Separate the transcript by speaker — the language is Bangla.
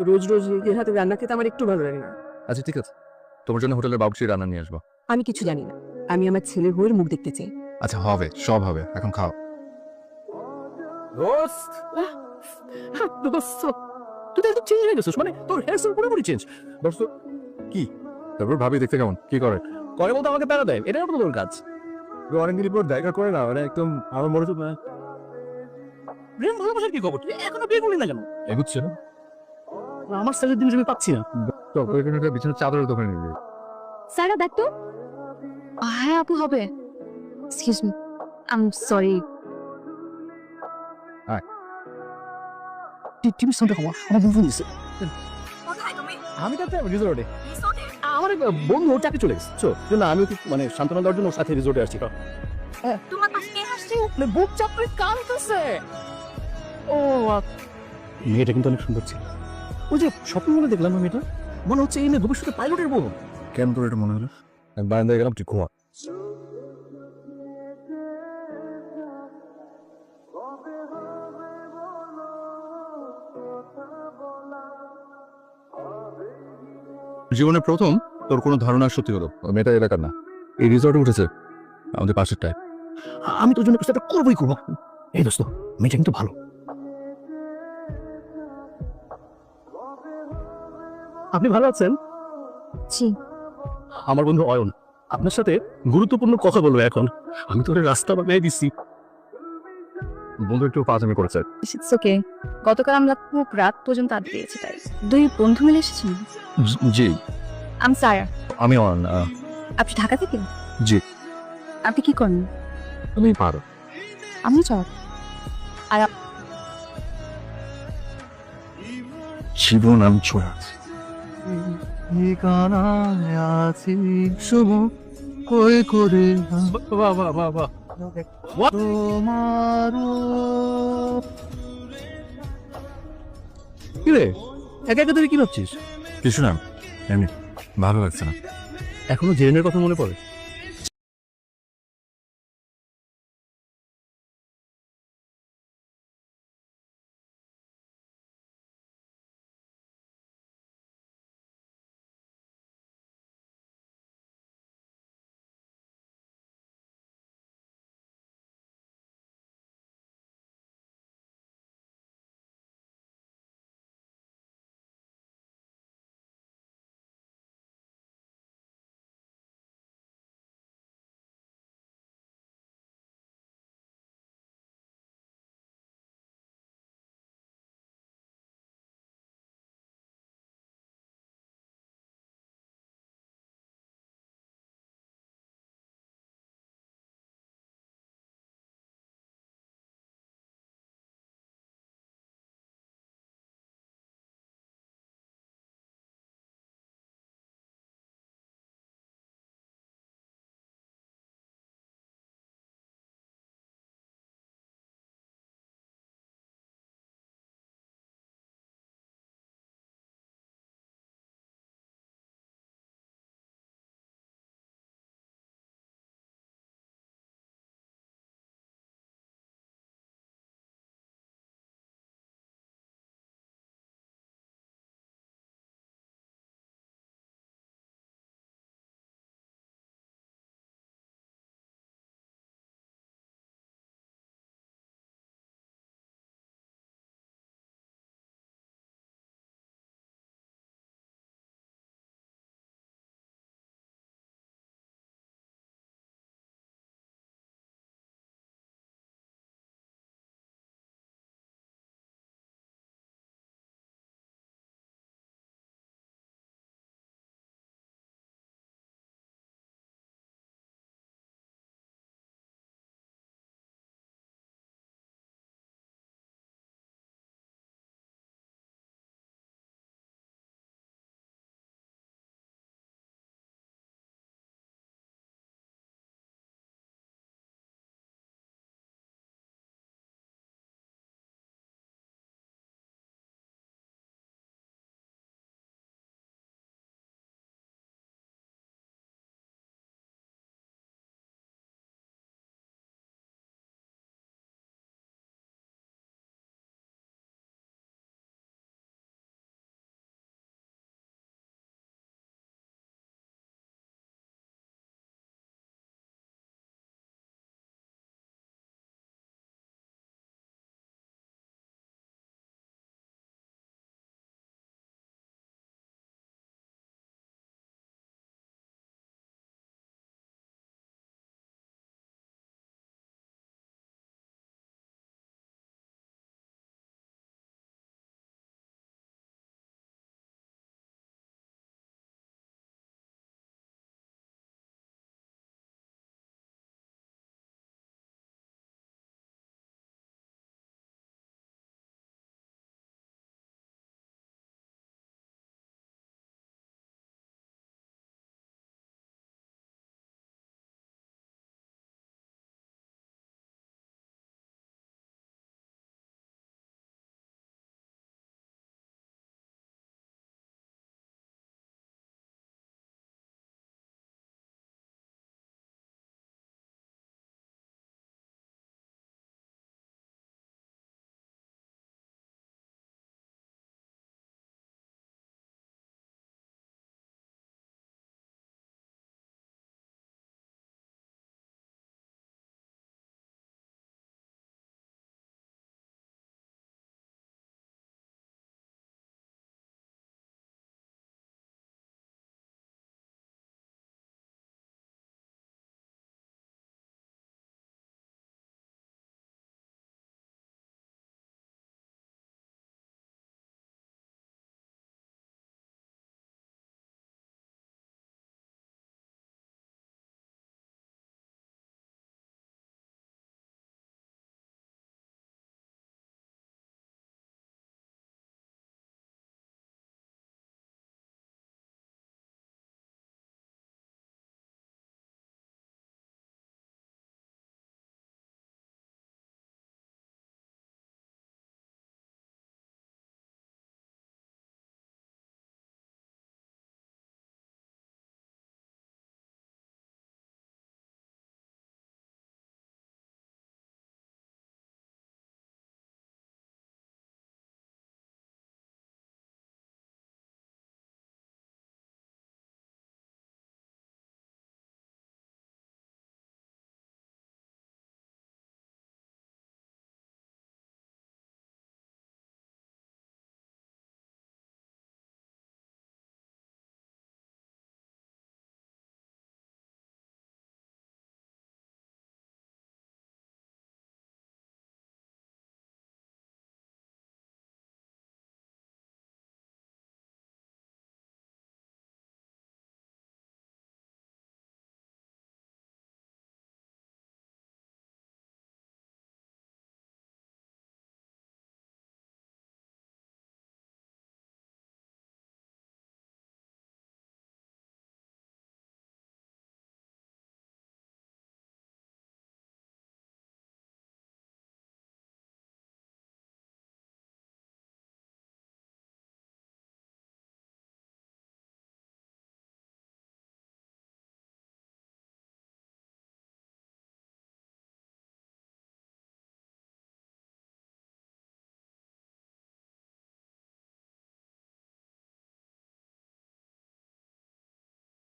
Speaker 1: রোজ রোজ নিজের হাতে রান্না খেতে আমার একটু ভালো লাগে না।
Speaker 2: আচ্ছা ঠিক আছে, তোমার জন্য হোটেলের বাবুর্চি রান্না নিয়ে আসবো।
Speaker 1: আমি কিছু জানি না, আমি আমার ছেলের বউয়ের মুখ দেখতে চাই।
Speaker 2: আচ্ছা হবে, সব হবে, এখন খাও।
Speaker 3: দোস্ত দোস্ত তুই তো একদম চেঞ্জ হয়ে গেছিস, মানে তোর হেয়ার স্টাইল পুরোপুরি চেঞ্জ।
Speaker 2: দোস্ত কি, তারপর ভাবি দেখতে কেমন, কি করে?
Speaker 3: করে বলতে আমাকে প্যারা দেয়, এটাই তো তোর কাজ।
Speaker 2: অনেকদিন পর দেখা করে না, মানে একদম আমার মনে হচ্ছে
Speaker 3: প্রেম ভালোবাসার কি খবর, তুই এখনো বিয়ে করলি না কেন?
Speaker 2: এগুচ্ছে না।
Speaker 3: আমার স্টাইলের জিনিস আমি পাচ্ছি না।
Speaker 2: তো এখানে একটা বিছানার চাদরের দোকানে নিয়ে যাই।
Speaker 4: সারা দেখ তো। হ্যাঁ আপু হবে। Excuse me, I am sorry.
Speaker 3: টিভির সাউন্ডটা কমা, আমার ফোন দিছে।
Speaker 4: কোথায় তুমি?
Speaker 3: আমি তো রিসোর্টে, আমার এক বন্ধু ওর চাকরি চলে গেছে, তো জন্য আমি ওকে মানে সান্ত্বনা দেওয়ার জন্য ওর সাথে রিসোর্টে আসছি।
Speaker 4: তোমার পাশে কে হাসছে?
Speaker 3: বুক চাপড়ে কাঁদতেছে। ও মেয়েটা কিন্তু অনেক সুন্দর ছিল। ওই যে শপিং মলে দেখলাম না মেয়েটা, মনে হচ্ছে এই মেয়ে ভবিষ্যতে পাইলটের বউ।
Speaker 2: কেন তোর এটা মনে হলো? আমি বারান্দায় গেলাম, তুই ঘুমা। জীবনে প্রথম তোর কোনো ধারণা সত্যি হলো। ওই মেয়েটা এলাকার না, এই রিসর্টে উঠেছে আমাদের পাশেরটায়।
Speaker 3: আমি তোর জন্য কিছু একটা করবোই করবো। এই দোস্ত, মেয়েটা কিন্তু ভালো। আপনি ভালো আছেন?
Speaker 4: জি।
Speaker 3: আমার বন্ধু অয়ন আপনার সাথে গুরুত্বপূর্ণ কথা বলবো এখন। আমি তোর রাস্তা বানিয়ে দিচ্ছি।
Speaker 2: বন্ধু একটু পাঁচামি করেছে।
Speaker 4: It's okay. গতকাল আমরা খুব রাত পর্যন্ত আড্ডা দিয়েছি, তাই দুই বন্ধু মিলে এসেছেন।
Speaker 2: জি,
Speaker 4: আমি সারা।
Speaker 2: আমি অন।
Speaker 4: আপনি ঢাকা থেকে?
Speaker 2: জি।
Speaker 4: আপনি কি করেন?
Speaker 2: আমি পারো।
Speaker 4: আমি জব। আর
Speaker 2: জীবন আমি ছড়া
Speaker 3: বাহ বাহ বাহ বাহ। কি রে, একা একা তুই কি ভাবছিস?
Speaker 2: কিছু না, এমনি ভালো লাগছে না।
Speaker 3: এখনো জেনের কথা মনে পড়ে?